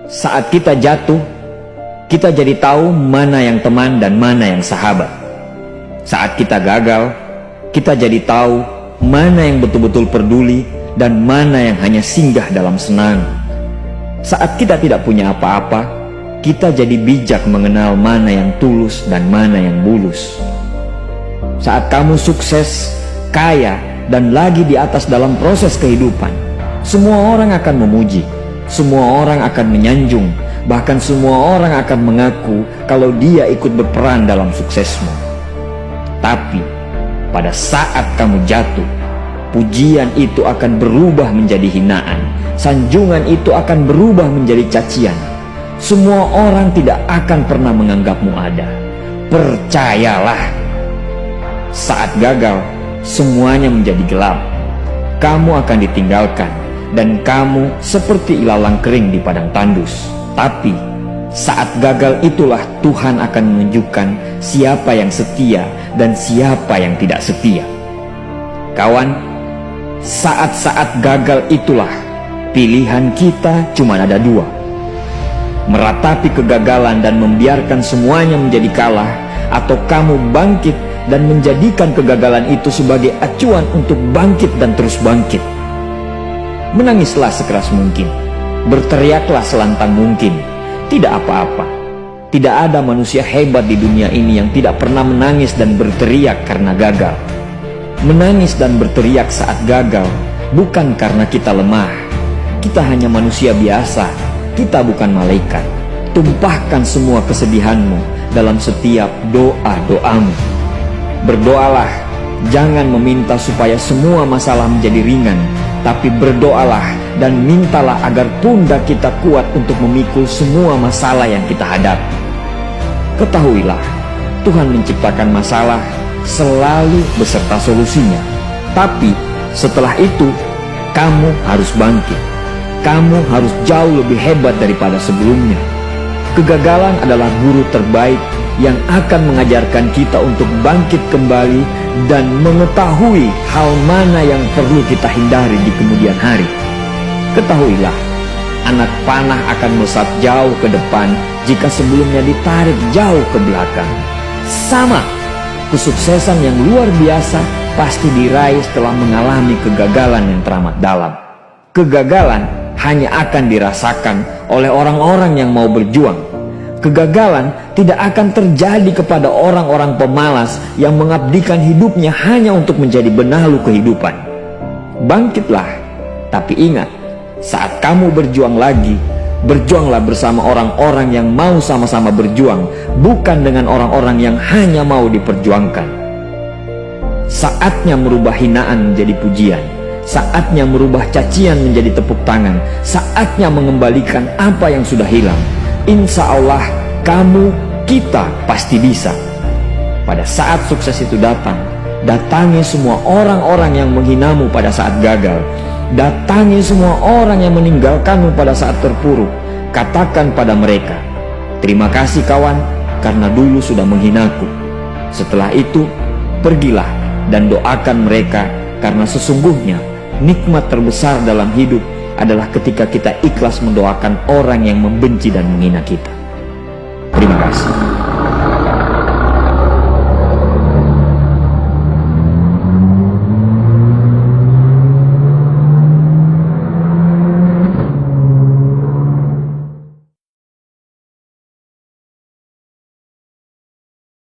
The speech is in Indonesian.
Saat kita jatuh, kita jadi tahu mana yang teman dan mana yang sahabat. Saat kita gagal, kita jadi tahu mana yang betul-betul peduli dan mana yang hanya singgah dalam senang. Saat kita tidak punya apa-apa, kita jadi bijak mengenal mana yang tulus dan mana yang bulus. Saat kamu sukses, kaya, dan lagi di atas dalam proses kehidupan, semua orang akan memuji, semua orang akan menyanjung, bahkan semua orang akan mengaku kalau dia ikut berperan dalam suksesmu. Tapi pada saat kamu jatuh, pujian itu akan berubah menjadi hinaan, sanjungan itu akan berubah menjadi cacian. Semua orang tidak akan pernah menganggapmu ada. Percayalah, saat gagal, semuanya menjadi gelap. Kamu akan ditinggalkan, dan kamu seperti ilalang kering di padang tandus. Tapi saat gagal itulah Tuhan akan menunjukkan siapa yang setia dan siapa yang tidak setia. Kawan, saat-saat gagal itulah pilihan kita cuma ada dua: meratapi kegagalan dan membiarkan semuanya menjadi kalah, atau kamu bangkit dan menjadikan kegagalan itu sebagai acuan untuk bangkit dan terus bangkit. Menangislah sekeras mungkin, berteriaklah selantang mungkin. Tidak apa-apa. Tidak ada manusia hebat di dunia ini yang tidak pernah menangis dan berteriak karena gagal. Menangis dan berteriak saat gagal bukan karena kita lemah. Kita hanya manusia biasa. Kita bukan malaikat. Tumpahkan semua kesedihanmu dalam setiap doa-doamu. Berdoalah, jangan meminta supaya semua masalah menjadi ringan, tapi berdoalah dan mintalah agar pundak kita kuat untuk memikul semua masalah yang kita hadapi. Ketahuilah, Tuhan menciptakan masalah selalu beserta solusinya. Tapi setelah itu, kamu harus bangkit. Kamu harus jauh lebih hebat daripada sebelumnya. Kegagalan adalah guru terbaik yang akan mengajarkan kita untuk bangkit kembali dan mengetahui hal mana yang perlu kita hindari di kemudian hari. Ketahuilah, anak panah akan melesat jauh ke depan jika sebelumnya ditarik jauh ke belakang. Sama, kesuksesan yang luar biasa pasti diraih setelah mengalami kegagalan yang teramat dalam. Kegagalan hanya akan dirasakan oleh orang-orang yang mau berjuang. Kegagalan tidak akan terjadi kepada orang-orang pemalas yang mengabdikan hidupnya hanya untuk menjadi benalu kehidupan. Bangkitlah, tapi ingat, saat kamu berjuang lagi, berjuanglah bersama orang-orang yang mau sama-sama berjuang, bukan dengan orang-orang yang hanya mau diperjuangkan. Saatnya merubah hinaan menjadi pujian. Saatnya merubah cacian menjadi tepuk tangan. Saatnya mengembalikan apa yang sudah hilang. Insya Allah, kamu, kita pasti bisa. Pada saat sukses itu datang, datangi semua orang-orang yang menghinamu pada saat gagal. Datangi semua orang yang meninggalkanmu pada saat terpuruk. Katakan pada mereka, terima kasih kawan, karena dulu sudah menghinaku. Setelah itu, pergilah dan doakan mereka, karena sesungguhnya nikmat terbesar dalam hidup adalah ketika kita ikhlas mendoakan orang yang membenci dan menghina kita. Terima kasih.